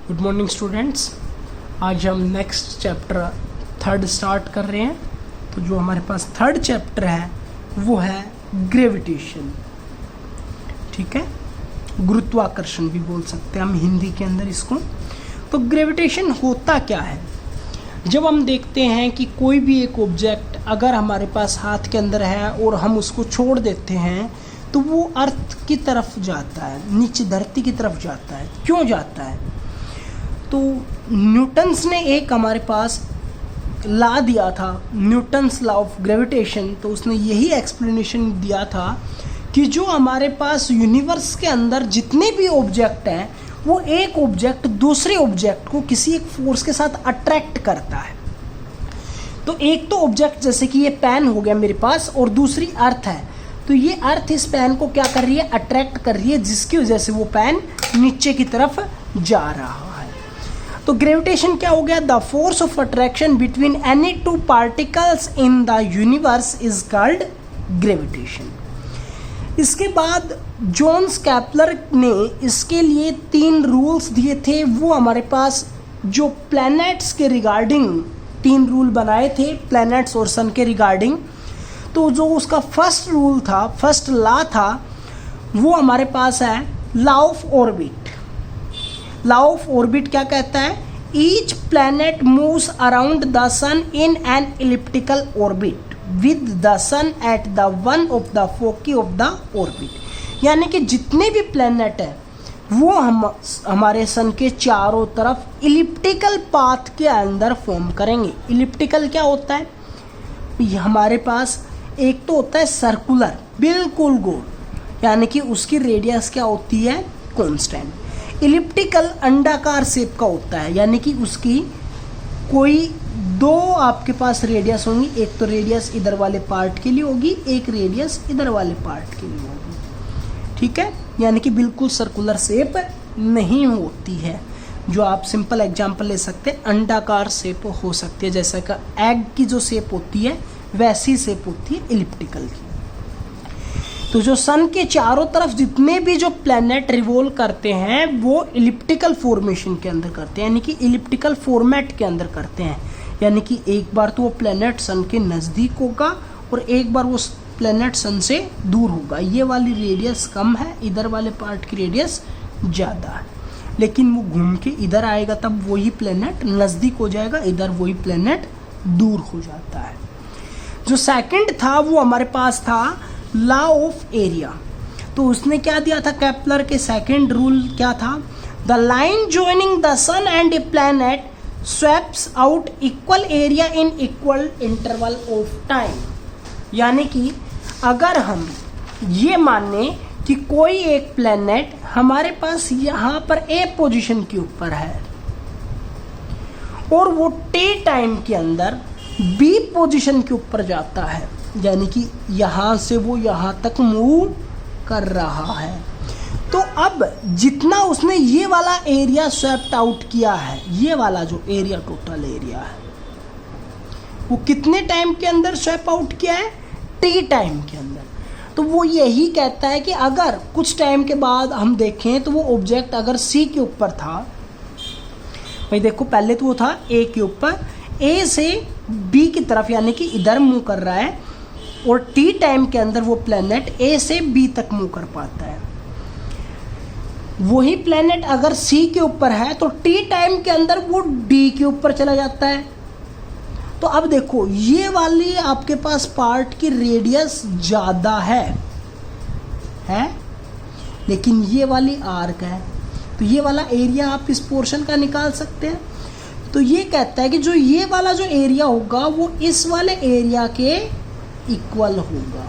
Good morning students. आज हम next chapter third start कर रहे हैं। तो जो हमारे पास थर्ड चैप्टर है वो है ग्रेविटेशन। ठीक है, गुरुत्वाकर्षण भी बोल सकते हैं हम हिंदी के अंदर इसको। तो ग्रेविटेशन होता क्या है? जब हम देखते हैं कि कोई भी एक ऑब्जेक्ट अगर हमारे पास हाथ के अंदर है और हम उसको छोड़ देते हैं तो वो अर्थ की तरफ जाता है, नीचे धरती की तरफ जाता है। क्यों जाता है? तो न्यूटन्स ने एक हमारे पास लॉ दिया था, न्यूटन्स लॉ ऑफ ग्रेविटेशन। तो उसने यही एक्सप्लेनेशन दिया था कि जो हमारे पास यूनिवर्स के अंदर जितने भी ऑब्जेक्ट हैं वो एक ऑब्जेक्ट दूसरे ऑब्जेक्ट को किसी एक फोर्स के साथ अट्रैक्ट करता है। तो एक तो ऑब्जेक्ट जैसे कि ये पेन हो गया मेरे पास और दूसरी अर्थ है, तो ये अर्थ इस पेन को क्या कर रही है? अट्रैक्ट कर रही है, जिसकी वजह से वो पेन नीचे की तरफ जा रहा है। तो ग्रेविटेशन क्या हो गया? The force of attraction between any two particles in the universe is called gravitation. इसके बाद जॉन्स कैप्लर ने इसके लिए 3 रूल्स दिए थे। वो हमारे पास जो प्लैनेट्स के रिगार्डिंग 3 रूल बनाए थे, प्लैनेट्स और सन के रिगार्डिंग। तो जो उसका फर्स्ट रूल था, फर्स्ट लॉ था, वो हमारे पास है law of orbit. Law of orbit क्या कहता है? Each planet moves around the sun in an elliptical orbit with the sun at the one of the foci of the orbit. यानी कि जितने भी प्लैनेट है वो हमारे सन के चारों तरफ इलिप्टिकल पाथ के अंदर फॉर्म करेंगे। इलिप्टिकल क्या होता है? हमारे पास एक तो होता है सर्कुलर, बिल्कुल गोल, यानी कि उसकी रेडियस क्या होती है? कांस्टेंट। इलिप्टिकल अंडाकार शेप का होता है, यानी कि उसकी कोई 2 आपके पास रेडियस होंगी। एक तो रेडियस इधर वाले पार्ट के लिए होगी, एक रेडियस इधर वाले पार्ट के लिए होगी। ठीक है, यानी कि बिल्कुल सर्कुलर शेप नहीं होती है। जो आप सिंपल एग्जांपल ले सकते हैं, अंडाकार शेप हो सकती है, जैसा कि एग की जो शेप होती है वैसी शेप होती है इलिप्टिकल की। तो जो सन के चारों तरफ जितने भी जो प्लैनेट रिवॉल्व करते हैं वो इलिप्टिकल फॉर्मेशन के अंदर करते हैं, यानी कि इलिप्टिकल फॉर्मेट के अंदर करते हैं। यानी कि एक बार तो वो प्लैनेट सन के नज़दीक होगा और एक बार वो प्लैनेट सन से दूर होगा। ये वाली रेडियस कम है, इधर वाले पार्ट की रेडियस ज़्यादा है, लेकिन वो घूम के इधर आएगा तब वही प्लैनेट नज़दीक हो जाएगा, इधर वही प्लैनेट दूर हो जाता है। जो सेकंड था वो हमारे पास था लॉ ऑफ एरिया। तो उसने क्या दिया था? केपलर के सेकंड रूल क्या था? The line joining the sun and a planet sweeps out equal area in equal interval of time. यानी कि अगर हम ये माने कि कोई एक प्लैनेट हमारे पास यहाँ पर ए पोजीशन के ऊपर है और वो टी टाइम के अंदर बी पोजीशन के ऊपर जाता है, यानी कि यहाँ से वो यहाँ तक मूव कर रहा है। तो अब जितना उसने ये वाला एरिया स्वैप्ड आउट किया है, ये वाला जो एरिया टोटल एरिया है, वो कितने टाइम के अंदर स्वैप आउट किया है? टी टाइम के अंदर। तो वो यही कहता है कि अगर कुछ टाइम के बाद हम देखें तो वो ऑब्जेक्ट अगर सी के ऊपर था, भाई देखो पहले तो वो था ए के ऊपर, ए से बी की तरफ यानी कि इधर मूव कर रहा है, और टी टाइम के अंदर वो प्लैनेट ए से बी तक मूव कर पाता है। वही प्लैनेट अगर सी के ऊपर है तो टी टाइम के अंदर वो डी के ऊपर चला जाता है। तो अब देखो ये वाली आपके पास पार्ट की रेडियस ज़्यादा है, लेकिन ये वाली आर्क है, तो ये वाला एरिया आप इस पोर्शन का निकाल सकते हैं। तो ये कहता है कि जो ये वाला जो एरिया होगा वो इस वाले एरिया के इक्वल होगा।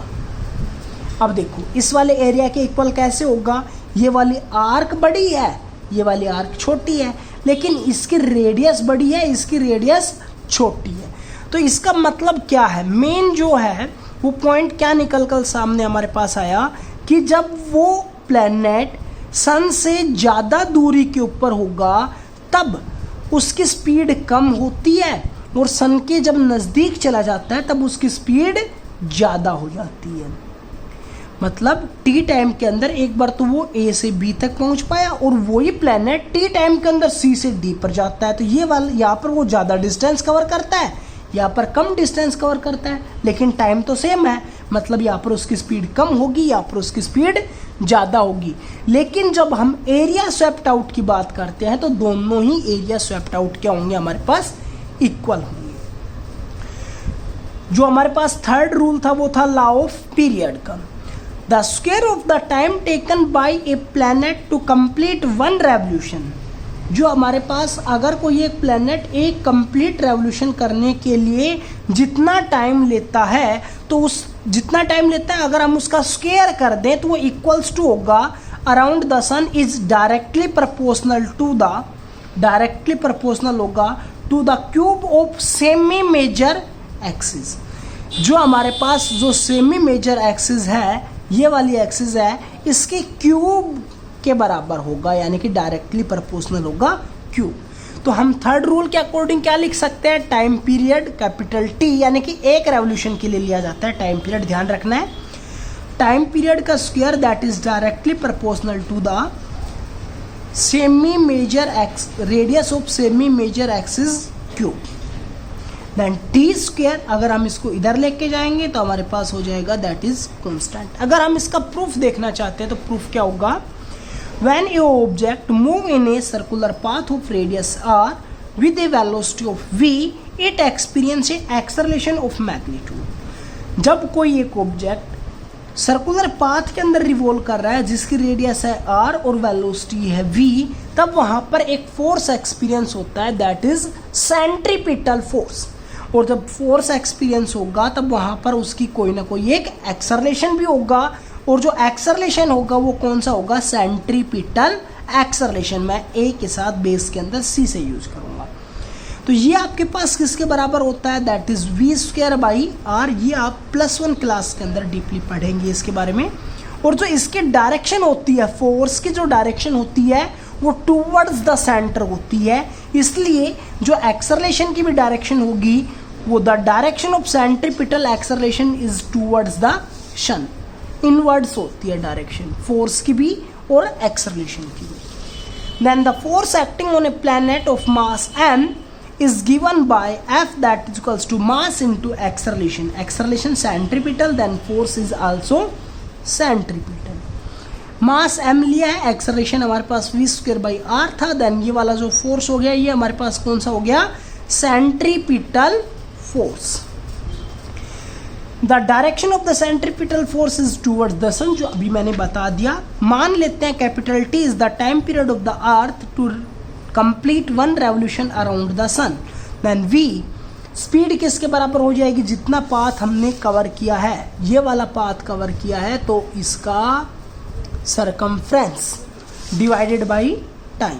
अब देखो इस वाले एरिया के इक्वल कैसे होगा? ये वाली आर्क बड़ी है, ये वाली आर्क छोटी है, लेकिन इसकी रेडियस बड़ी है, इसकी रेडियस छोटी है। तो इसका मतलब क्या है? मेन जो है वो पॉइंट क्या निकल कर सामने हमारे पास आया कि जब वो प्लैनेट सन से ज़्यादा दूरी के ऊपर होगा तब उसकी स्पीड कम होती है, और सन के जब नज़दीक चला जाता है तब उसकी स्पीड ज़्यादा हो जाती है। मतलब टी टाइम के अंदर एक बार तो वो ए से बी तक पहुंच पाया और वही प्लैनेट टी टाइम के अंदर सी से डी पर जाता है, तो ये वाला यहाँ पर वो ज़्यादा डिस्टेंस कवर करता है, यहाँ पर कम डिस्टेंस कवर करता है, लेकिन टाइम तो सेम है, मतलब यहाँ पर उसकी स्पीड कम होगी, यहाँ पर उसकी स्पीड ज़्यादा होगी। लेकिन जब हम एरिया स्वेप्ट आउट की बात करते हैं तो दोनों ही एरिया स्वेप्ट आउट क्या होंगे, हमारे पास इक्वल होंगे। जो हमारे पास थर्ड रूल था वो था लॉ ऑफ पीरियड का। The square of the time taken by a planet to complete one revolution. जो हमारे पास अगर कोई एक प्लैनेट एक कंप्लीट रेवोल्यूशन करने के लिए जितना टाइम लेता है, तो उस जितना टाइम लेता है अगर हम उसका स्क्वायर कर दें तो वो इक्वल्स टू होगा around the sun is directly proportional होगा to the cube of semi major axis. जो हमारे पास जो सेमी मेजर एक्सिस है, ये वाली एक्सिस है, इसके क्यूब के बराबर होगा, यानी कि डायरेक्टली प्रोपोर्शनल होगा क्यूब। तो हम थर्ड रूल के अकॉर्डिंग क्या लिख सकते हैं, टाइम पीरियड कैपिटल टी, यानी कि एक रेवोल्यूशन के लिए लिया जाता है टाइम पीरियड, ध्यान रखना है। टाइम पीरियड का square that is directly proportional to the semi major ax radius of semi major axis cube. Then T square अगर हम इसको इधर लेके जाएंगे तो हमारे पास हो जाएगा दैट इज कांस्टेंट। अगर हम इसका प्रूफ देखना चाहते हैं तो प्रूफ क्या होगा, when a object move in a circular path of radius r with a velocity of v, it experience a acceleration of magnitude। जब कोई एक ऑब्जेक्ट सर्कुलर पाथ के अंदर रिवॉल्व कर रहा है जिसकी रेडियस है r और वेलोसिटी है v, तब वहां पर एक फोर्स एक्सपीरियंस होता है दैट इज सेंट्रीपिटल फोर्स। और जब फोर्स एक्सपीरियंस होगा तब वहां पर उसकी कोई ना कोई एक एक्सेलरेशन भी होगा, और जो एक्सेलरेशन होगा वो कौन सा होगा, सेंट्रीपिटल एक्सेलरेशन। मैं ए के साथ बेस के अंदर सी से यूज करूंगा। तो ये आपके पास किसके बराबर होता है, that is V square by R. ये आप +1 क्लास के अंदर डीपली पढ़ेंगे इसके बारे में। और जो इसकी डायरेक्शन होती है, फोर्स की जो डायरेक्शन होती है वो टूवर्ड्स द सेंटर होती है, इसलिए जो एक्सेलरेशन की भी डायरेक्शन होगी वो the direction of centripetal acceleration is towards the sun, inwards होती है डायरेक्शन फोर्स की भी और एक्सेलरेशन की भी। Then the force acting on a planet of mass m is given by F that is equals to mass into acceleration. Acceleration centripetal, then force is also centripetal. Mass m लिया है, acceleration हमारे पास v square by are था, then ये वाला जो force हो गया ये हमारे पास कौन सा हो गया, centripetal force. The direction of the centripetal force is towards the sun, जो अभी मैंने बता दिया। मान लेते हैं capital T is the time period of the earth to complete one revolution around the sun. Then v speed किसके बराबर हो जाएगी, जितना पाथ हमने कवर किया है, ये वाला पाथ कवर किया है तो इसका circumference divided by time.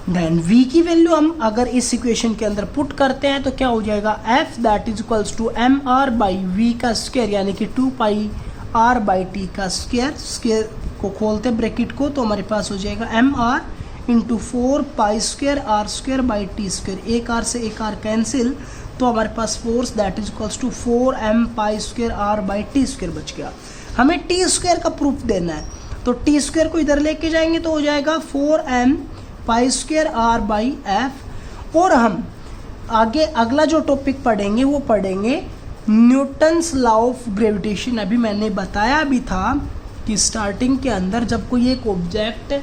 Then v की वैल्यू हम अगर इस इक्वेशन के अंदर पुट करते हैं तो क्या हो जाएगा, f that is equals to m r by v का स्क्वायर, यानी कि 2 पाई आर बाई टी का स्क्वायर। स्क्वायर को खोलते ब्रैकेट को तो हमारे पास हो जाएगा m r into 4 pi square r square by T square. एक आर से एक आर कैंसिल तो हमारे पास force that is equals to 4m pi square are by T square बच गया। हमें टी स्क्वायर का प्रूफ देना है तो टी स्क्वायर को इधर लेके जाएंगे तो हो जाएगा 4m pi square are by F. और हम आगे अगला जो टॉपिक पढ़ेंगे वो पढ़ेंगे न्यूटन्स लॉ ऑफ ग्रेविटेशन। अभी मैंने बताया भी था कि स्टार्टिंग के अंदर जब कोई एक ऑब्जेक्ट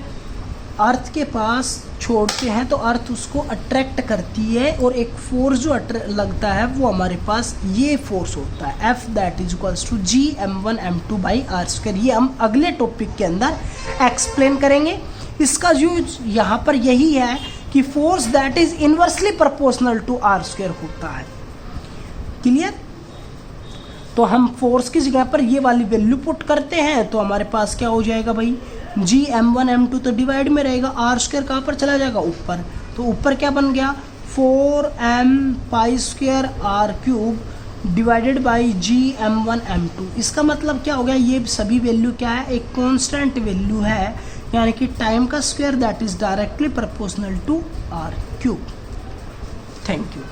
अर्थ के पास छोड़ते हैं तो अर्थ उसको अट्रैक्ट करती है और एक फोर्स जो लगता है वो हमारे पास ये फोर्स होता है F that is equals to G m1 m2 by R square. ये हम अगले टॉपिक के अंदर एक्सप्लेन करेंगे। इसका यूज यहाँ पर यही है कि force that is inversely proportional to R square होता है। क्लियर? तो हम फोर्स की जगह पर ये वाली वैल्यू पुट करते हैं तो हमारे पास क्या हो जाएगा भाई, जी m1 m2 तो डिवाइड में रहेगा, आर स्क्वायर कहाँ पर चला जाएगा, ऊपर। तो ऊपर क्या बन गया, 4m pi square R cube divided by G m1 m2। इसका मतलब क्या हो गया, ये सभी वैल्यू क्या है, एक कांस्टेंट वैल्यू है, यानी कि टाइम का square that is directly proportional to R cube. Thank you.